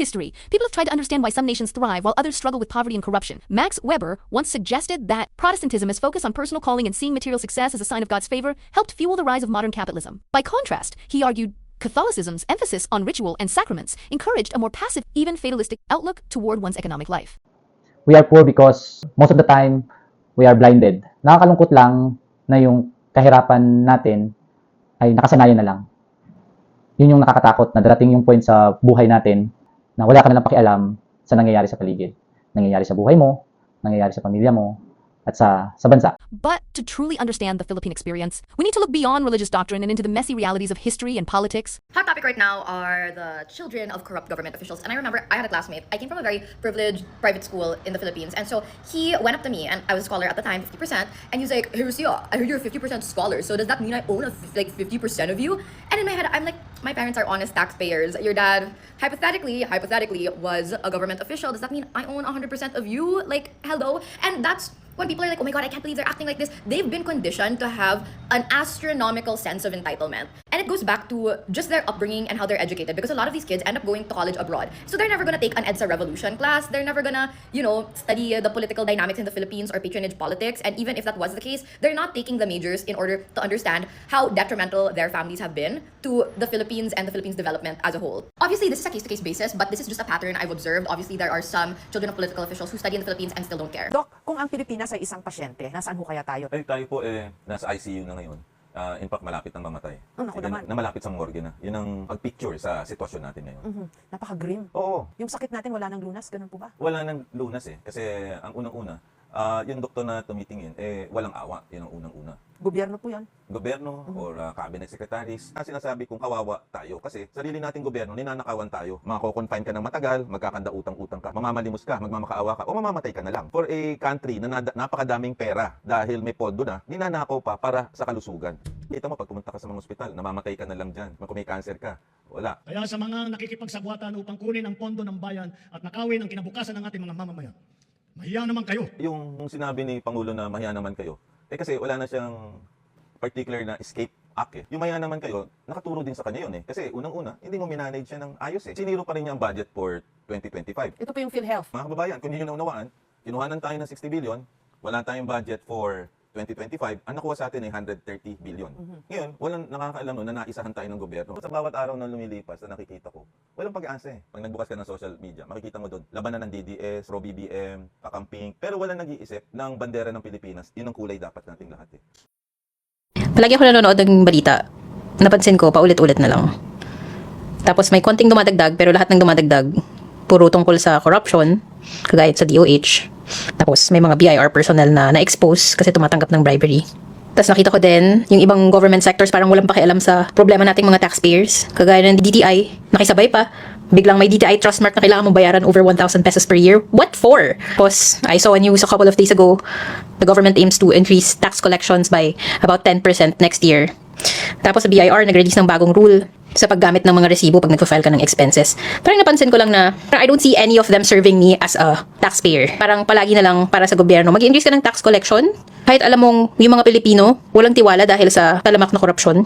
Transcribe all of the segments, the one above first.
history, people have tried to understand why some nations thrive while others struggle with poverty and corruption. Max Weber once suggested that Protestantism's focus on personal calling and seeing material success as a sign of God's favor helped fuel the rise of modern capitalism. By contrast, he argued Catholicism's emphasis on ritual and sacraments encouraged a more passive, even fatalistic outlook toward one's economic life. We are poor because most of the time, we are blinded. Nakakalungkot lang na yung kahirapan natin ay nakasanayan na lang. Yun yung nakakatakot na darating yung point sa buhay natin na wala ka na lang pakialam sa nangyayari sa paligid. Nangyayari sa buhay mo, nangyayari sa pamilya mo, at sa bansa. But to truly understand the Philippine experience, we need to look beyond religious doctrine and into the messy realities of history and politics. Hot topic right now are the children of corrupt government officials. And I remember I had a classmate. I came from a very privileged private school in the Philippines. And so he went up to me, and I was a scholar at the time, 50%. And he was like, "Hey, Lucia, I heard you're a 50% scholar. So does that mean I own like 50% of you?" And in my head, I'm like, my parents are honest taxpayers. Your dad, hypothetically, was a government official. Does that mean I own 100% of you? Like, hello? And that's when people are like, oh my God, I can't believe they're acting like this. They've been conditioned to have an astronomical sense of entitlement. And it goes back to just their upbringing and how they're educated, because a lot of these kids end up going to college abroad. So they're never gonna take an EDSA revolution class. They're never gonna, study the political dynamics in the Philippines or patronage politics. And even if that was the case, they're not taking the majors in order to understand how detrimental their families have been to the Philippines and the Philippines development as a whole. Obviously, this is a case-to-case basis, but this is just a pattern I've observed. Obviously, there are some children of political officials who study in the Philippines and still don't care. Doc, kung ang Pilipinas ay isang pasyente, nasaan ho kaya tayo? Ay, tayo po nasa ICU na ngayon. In fact, malapit ng mamatay. Oh, naku naman. Na malapit sa morgue na. Yun ang pag-picture sa sitwasyon natin ngayon. Napaka-grim. Oo. Yung sakit natin wala nang lunas, ganun po ba? Wala nang lunas Kasi ang unang-una, yung doktor na tumitingin, walang awa. Yun ang unang-una. Gobyerno po yan. Gobyerno or cabinet secretaries. Sinasabi kong kawawa tayo kasi sarili nating gobyerno, ninanakawan tayo. Mako-confine ka ng matagal, magkakanda utang-utang ka, mamamalimos ka, magmamakaawa ka, o mamamatay ka na lang. For a country na napakadaming pera dahil may pondo na, ninanakaw pa para sa kalusugan. Kita mo, pag pumunta ka sa mga ospital, namamatay ka na lang dyan. Kung may cancer ka, wala. Kaya sa mga nakikipagsabwatan upang kunin ang pondo ng bayan at nakawin ang kinabukasan ng ating mga mamamayan, mahiya naman kayo. Yung sinabi ni Pangulo na mahiya naman kayo, kasi wala na siyang particular na escape act Yung maya naman kayo, nakaturo din sa kanya yun Kasi unang-una, hindi mo minanage siya ng ayos Siniro pa rin niya ang budget for 2025. Ito po yung PhilHealth. Mga kababayan, kung hindi nyo naunawaan, kinuhanan tayo ng 60 billion, wala tayong budget for 2025, ang nakuha sa atin ay 130 billion. Ngayon, walang nakakaalam na naisahan tayo ng gobyerno. Sa bawat araw na lumilipas na nakikita ko, walang pag-asa Pag nagbukas ka ng social media, makikita mo doon, labanan ng DDS, pro-BBM, kakamping, pero walang nag-iisip ng bandera ng Pilipinas. Yun ang kulay dapat nating lahat Palagi ako nanonood ng balita. Napansin ko, paulit-ulit na lang. Tapos may konting dumadagdag, pero lahat ng dumadagdag, puro tungkol sa corruption, kagaya sa DOH. Tapos may mga BIR personnel na na-expose kasi tumatanggap ng bribery. Tapos nakita ko din, yung ibang government sectors parang walang pakialam sa problema nating mga taxpayers. Kagaya ng DTI, nakisabay pa. Biglang may DTI trust mark na kailangan mong bayaran over 1,000 pesos per year. What for? Tapos I saw a news a couple of days ago, the government aims to increase tax collections by about 10% next year. Tapos sa BIR, nag-release ng bagong rule sa paggamit ng mga resibo pag nagpa-file ka ng expenses. Parang napansin ko lang na I don't see any of them serving me as a taxpayer. Parang palagi na lang para sa gobyerno. Mag-increase ka ng tax collection. Kahit alam mong yung mga Pilipino, walang tiwala dahil sa talamak na korupsyon.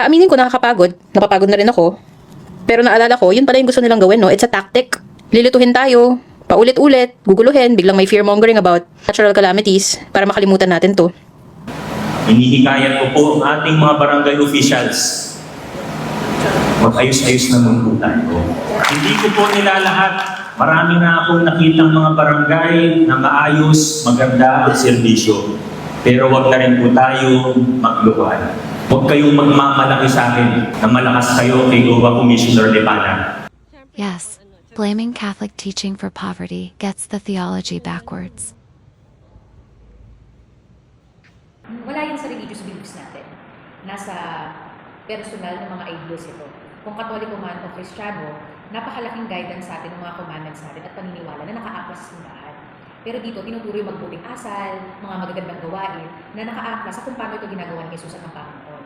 Aminin ko nakakapagod. Napapagod na rin ako. Pero naalala ko, yun pala yung gusto nilang gawin, no? It's a tactic. Lilituhin tayo, paulit-ulit, guguluhin, biglang may fear-mongering about natural calamities para makalimutan natin to. Hinihikayat ko po ang ating mga barangay officials. Mag-ayos-ayos naman po tayo. Hindi ko po nilalahat. Marami na akong nakitang mga barangay na maayos, maganda ang serbisyo. Pero wag na rin po tayo maglukuhan. Huwag kayong magmamalaki sa akin na malakas kayo kay GOA Commissioner Lepana. Yes, blaming Catholic teaching for poverty gets the theology backwards. Wala yung sa religious beliefs natin. Nasa personal ng mga ideals ito. Kung Katoliko man o Kristiyano, napakalaking guidance sa atin ng mga commandments natin at paniniwala na nakaaklas sa simbahan. Pero dito, tinuturo yung magputing asal, mga magagandang gawain na nakaaklas sa kung paano ito ginagawa ni Jesus at ng Panginoon.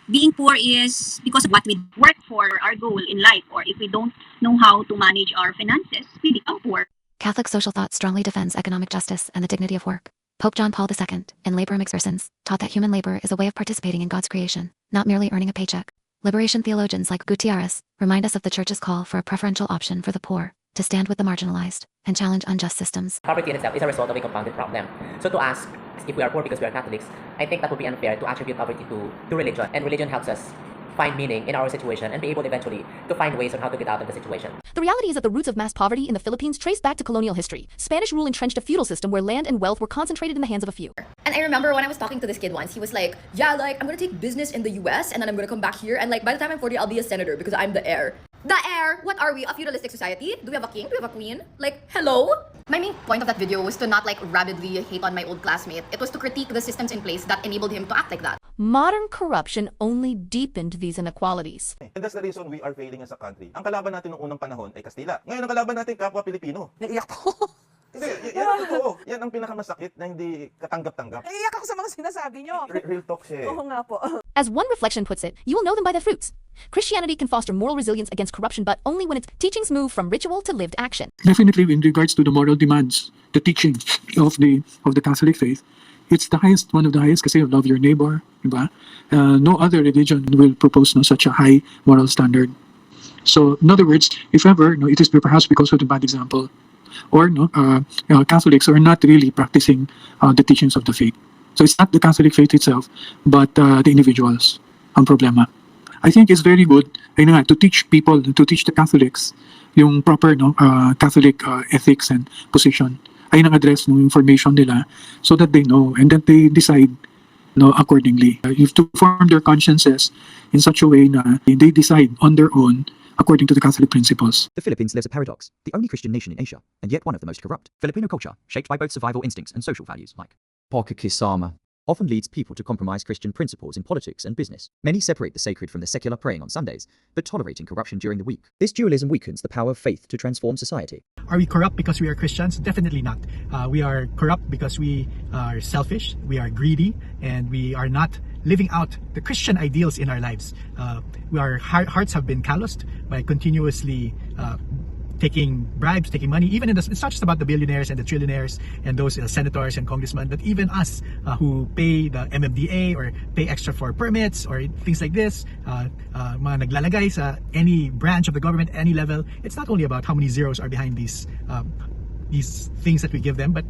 Being poor is because of what we work for, our goal in life, or if we don't know how to manage our finances, we become poor. Catholic social thought strongly defends economic justice and the dignity of work. Pope John Paul II, in Laborum Exercens, taught that human labor is a way of participating in God's creation, not merely earning a paycheck. Liberation theologians like Gutierrez remind us of the Church's call for a preferential option for the poor, to stand with the marginalized, and challenge unjust systems. Poverty in itself is a result of a compounded problem. So to ask if we are poor because we are Catholics, I think that would be unfair to attribute poverty to religion. And religion helps us find meaning in our situation and be able eventually to find ways on how to get out of the situation. The reality is that the roots of mass poverty in the Philippines trace back to colonial history. Spanish rule entrenched a feudal system where land and wealth were concentrated in the hands of a few. And I remember when I was talking to this kid once, he was like, yeah, like, I'm gonna take business in the US and then I'm gonna come back here and like by the time I'm 40, I'll be a senator because I'm the heir. The heir? What are we? A feudalistic society? Do we have a king? Do we have a queen? Like, hello? My main point of that video was to not like rabidly hate on my old classmate. It was to critique the systems in place that enabled him to act like that. Modern corruption only deepened these inequalities. And that's the reason we are failing as a country. Ang kalaban natin noong unang panahon ay Kastila. Ngayon ang kalaban natin kapwa Pilipino. Naiiyak ako. Hindi, yan ang totoo. Yan ang pinakamasakit na hindi katanggap-tanggap. Naiiyak ako sa mga sinasabi nyo. Real talk siya. Oo nga po. As one reflection puts it, you will know them by their fruits. Christianity can foster moral resilience against corruption, but only when its teachings move from ritual to lived action. Definitely, in regards to the moral demands, the teaching of the Catholic faith, it's the highest, one of the highest, kasi love your neighbor, diba? No other religion will propose such a high moral standard. So, in other words, if ever, it is perhaps because of the bad example, or Catholics are not really practicing the teachings of the faith. So it's not the Catholic faith itself, but the individuals ang problema. I think it's very good to teach people, to teach the Catholics yung proper Catholic ethics and position. Ayun ang address ng information nila so that they know and that they decide accordingly. You have to form their consciences in such a way na they decide on their own according to the Catholic principles. The Philippines lives a paradox, the only Christian nation in Asia, and yet one of the most corrupt. Filipino culture, shaped by both survival instincts and social values like pakikisama, often leads people to compromise Christian principles in politics and business. Many separate the sacred from the secular, praying on Sundays, but tolerating corruption during the week. This dualism weakens the power of faith to transform society. Are we corrupt because we are Christians? Definitely not. We are corrupt because we are selfish, we are greedy, and we are not living out the Christian ideals in our lives. Our hearts have been calloused by continuously taking bribes, taking money. Even it's not just about the billionaires and the trillionaires and those senators and congressmen, but even us who pay the MMDA or pay extra for permits or things like this, mga naglalagay sa any branch of the government, any level. It's not only about how many zeros are behind these things that we give them, but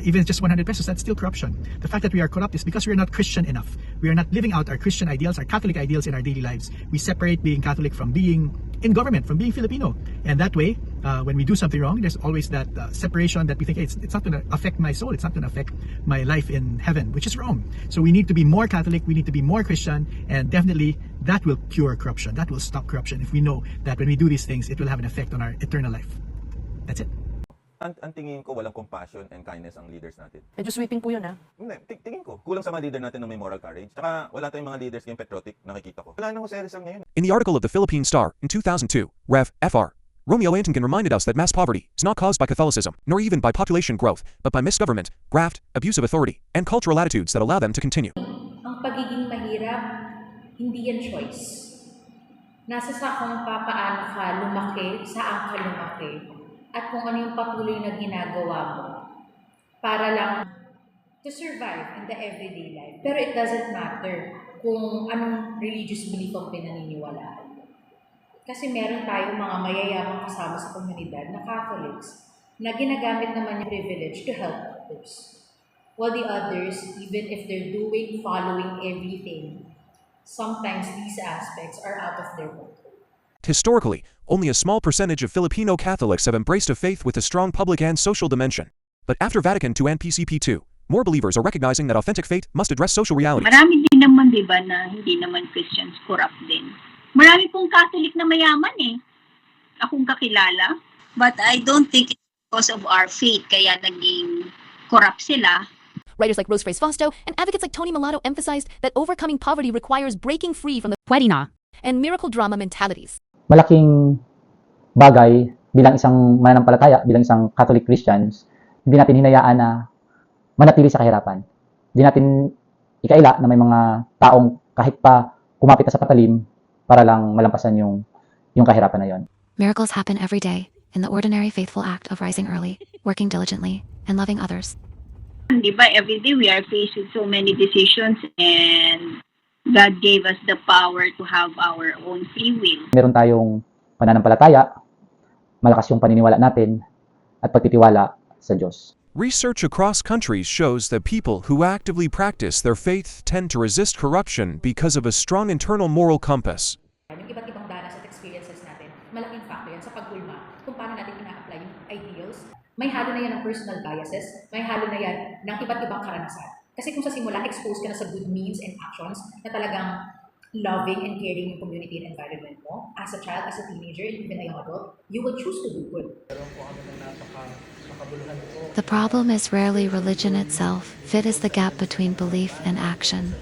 even just 100 pesos, that's still corruption. The fact that we are corrupt is because we are not Christian enough. We are not living out our Christian ideals, our Catholic ideals in our daily lives. We separate being Catholic from being in government, from being Filipino. And that way, when we do something wrong, there's always that separation that we think, hey, it's not going to affect my soul, it's not going to affect my life in heaven, which is wrong. So we need to be more Catholic, we need to be more Christian, and definitely that will cure corruption. That will stop corruption if we know that when we do these things, it will have an effect on our eternal life. That's it. Ang tingin ko, walang compassion and kindness ang leaders natin. Medyo sweeping po yun, ha? Hindi, tingin ko. Kulang sa mga leader natin na may moral courage. Tsaka wala tayong mga leaders ngayong patriotic, nakikita ko. Wala na Jose Rizal ngayon. In the article of the Philippine Star in 2002, Rev. Fr. Romeo Antonkin reminded us that mass poverty is not caused by Catholicism, nor even by population growth, but by misgovernment, graft, abuse of authority, and cultural attitudes that allow them to continue. Ang pagiging mahirap, hindi yan choice. Nasa sa kung papaano ka lumaki, saan ka lumaki, at kung ano yung patuloy na ginagawa mo para lang to survive in the everyday life. Pero it doesn't matter kung anong religious belief ang pinaniniwalaan. Kasi meron tayong mga mayayamang kasama sa komunidad na Catholics na ginagamit naman yung privilege to help others. While the others, even if they're following everything, sometimes these aspects are out of their control. Historically, only a small percentage of Filipino Catholics have embraced a faith with a strong public and social dimension. But after Vatican II and PCP II, more believers are recognizing that authentic faith must address social realities. Marami din naman, di ba, na hindi naman Christians corrupt din. Marami pong Catholic na mayaman akong kakilala. But I don't think it's because of our faith kaya naging corrupt sila. Writers like Rose Fausto and advocates like Tony Mulatto emphasized that overcoming poverty requires breaking free from the pwede na and miracle drama mentalities. Malaking bagay bilang isang mananampalataya, bilang isang Catholic Christians, hindi natin hinayaan na manatili sa kahirapan. Hindi natin ikaila na may mga taong kahit pa kumapit na sa patalim para lang malampasan yung kahirapan na yon. Miracles happen every day in the ordinary faithful act of rising early, working diligently, and loving others. Di ba, every day we are faced with so many decisions and God gave us the power to have our own free will. Meron tayong pananampalataya, malakas yung paniniwala natin, at pagtitiwala sa Diyos. Research across countries shows that people who actively practice their faith tend to resist corruption because of a strong internal moral compass. Yung iba't ibang danas at experiences natin, malaking factor yan sa pagkulma kung paano natin ina-apply yung ideals. May halo na yan ng personal biases, may halo na yan ng iba't ibang karanasan. Kasi kung sa simula, exposed ka na sa good means and actions na talagang loving and caring yung community and environment mo, as a child, as a teenager, and even a young adult, you will choose to do good. The problem is rarely religion itself. Fit is the gap between belief and action.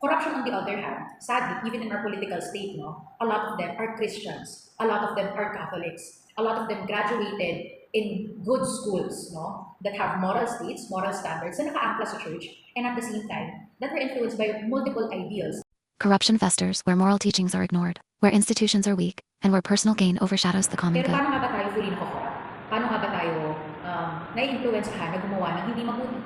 Corruption, on the other hand, sadly, even in our political state, a lot of them are Christians, a lot of them are Catholics, a lot of them graduated in good schools, that have moral states, moral standards, na naka-ankla sa church, and at the same time, that were influenced by multiple ideals. Corruption festers where moral teachings are ignored, where institutions are weak, and where personal gain overshadows the common Pero good. paano nga ba tayo fully nako-corrupt? Paano nga ba tayo na-influencehan na gumawa ng hindi mabuti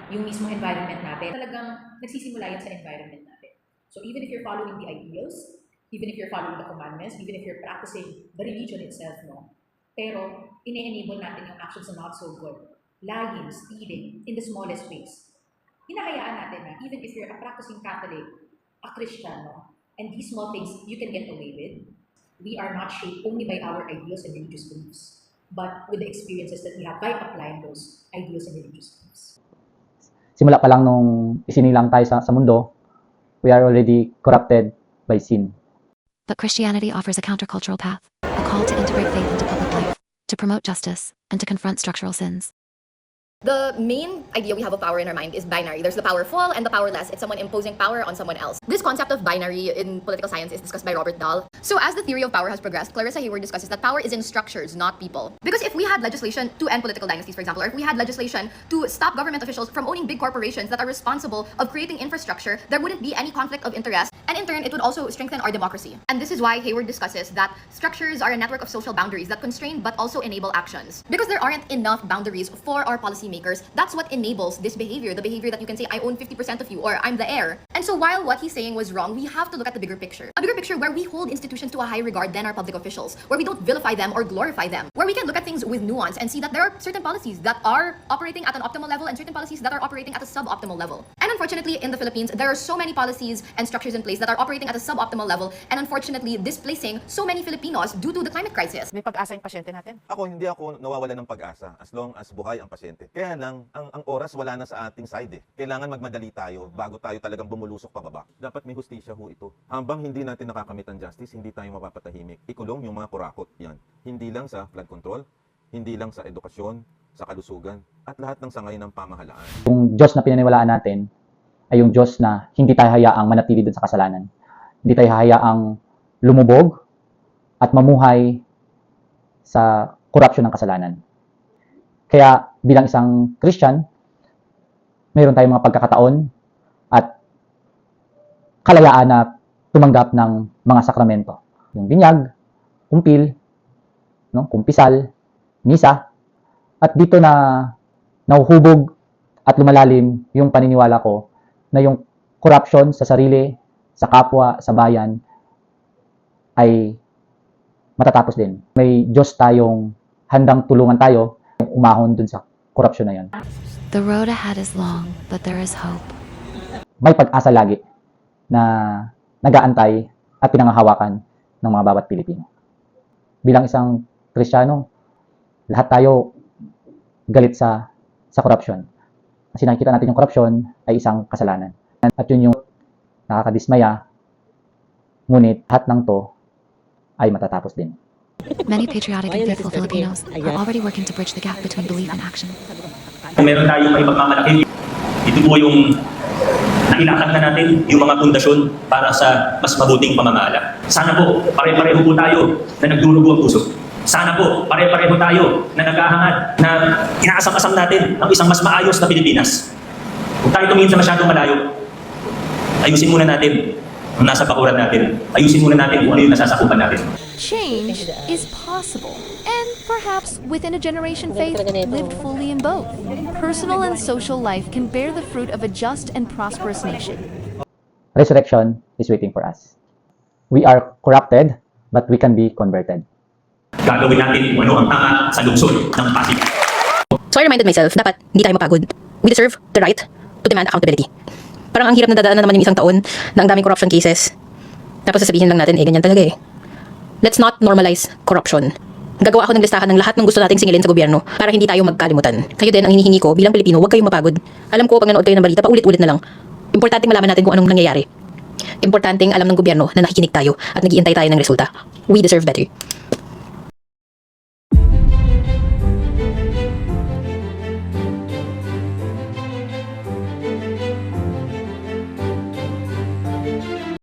yung mismong environment natin? Talagang nagsisimula yan sa environment natin. So even if you're following the ideals, even if you're following the commandments, even if you're practicing the religion itself, pero ine-enable natin yung actions na not so good. Lying, stealing, in the smallest ways. Hinahayaan natin na even if you're a practicing Catholic, a Christian, and these small things you can get away with, we are not shaped only by our ideals and religious beliefs, but with the experiences that we have by applying those ideals and religious beliefs. Simula pa lang nung isinilang tayo sa mundo, we are already corrupted by sin. But Christianity offers a countercultural path, a call to integrate faith into public life, to promote justice, and to confront structural sins. The main idea we have of power in our mind is binary. There's the powerful and the powerless. It's someone imposing power on someone else. This concept of binary in political science is discussed by Robert Dahl. So as the theory of power has progressed, Clarissa Hayward discusses that power is in structures, not people. Because if we had legislation to end political dynasties, for example, or if we had legislation to stop government officials from owning big corporations that are responsible of creating infrastructure, there wouldn't be any conflict of interest. And in turn, it would also strengthen our democracy. And this is why Hayward discusses that structures are a network of social boundaries that constrain but also enable actions. Because there aren't enough boundaries for our policymakers, that's what enables this behavior, the behavior that you can say, I own 50% of you, or I'm the heir. And so while what he's saying was wrong, we have to look at the bigger picture. A bigger picture where we hold institutions to a high regard than our public officials, where we don't vilify them or glorify them, where we can look at things with nuance and see that there are certain policies that are operating at an optimal level and certain policies that are operating at a suboptimal level. And unfortunately, in the Philippines, there are so many policies and structures in place that are operating at a suboptimal level, and unfortunately, displacing so many Filipinos due to the climate crisis. May pag-asa yung pasyente natin. Hindi ako nawawala ng pag-asa as long as buhay ang pasyente. Kaya lang, ang oras wala na sa ating side eh. Kailangan magmadali tayo bago tayo talagang bumulusok pababa. Dapat may hustisya ho ito. Hambang hindi natin nakakamit ang justice, hindi tayo mapapatahimik. Ikulong yung mga kurakot yan. Hindi lang sa flood control, hindi lang sa edukasyon, sa kalusugan, at lahat ng sangay ng pamahalaan. Yung Diyos na pinaniwalaan natin ay yung Diyos na hindi tayo hayaang manatili dun sa kasalanan. Hindi tayo hayaang lumubog at mamuhay sa korupsyon ng kasalanan. Kaya bilang isang Christian, mayroon tayong mga pagkakataon at kalayaan na tumanggap ng mga sakramento. Yung binyag, kumpil, kumpisal, misa. At dito na nahuhubog at lumalalim yung paniniwala ko na yung corruption sa sarili, sa kapwa, sa bayan ay matatapos din. May Diyos tayong handang tulungan tayo umahon dun sa corruption na yun. The road ahead is long, but there is hope. May pag-asa lagi na nag-aantay at pinanghahawakan ng mga bawat Pilipino. Bilang isang Kristiyano, lahat tayo galit sa corruption. Kasi nakikita natin yung corruption ay isang kasalanan. At yun yung nakakadismaya, ngunit lahat ng to ay matatapos din. Many patriotic and faithful Filipinos are already working to bridge the gap between belief and action. Kung meron tayong may pagmamalaki, ito po yung nailakad na natin yung mga pundasyon para sa mas mabuting pamamahala. Sana po, pare-pareho po tayo na nagdurugo ang puso. Sana po, pare-pareho tayo na naghahangad na inaasam-asam natin ang isang mas maayos na Pilipinas. Kung tayo tumingin sa masyadong malayo, ayusin muna natin ang nasa bakuran natin. Ayusin muna natin kung ano yung nasasakupan natin. Change is possible, and perhaps within a generation faith lived fully in both. Personal and social life can bear the fruit of a just and prosperous nation. resurrection is waiting for us. We are corrupted, but we can be converted. Gagawin natin kung ano ang tama sa lungsod ng Pasig. So I reminded myself, dapat hindi tayo mapagod. We deserve the right to demand accountability. Parang ang hirap na dadaanan naman yung isang taon na ang daming corruption cases. Tapos sasabihin lang natin, ganyan talaga eh. Let's not normalize corruption. Gagawa ako ng listahan ng lahat ng gusto nating singilin sa gobyerno para hindi tayo magkalimutan. Kayo din, ang hinihingi ko bilang Pilipino, huwag kayong mapagod. Alam ko, pag nanood kayo ng balita, paulit-ulit na lang. Importanteng malaman natin kung anong nangyayari. Importanteng alam ng gobyerno na nakikinig tayo at nag-iintay tayo ng resulta. We deserve better.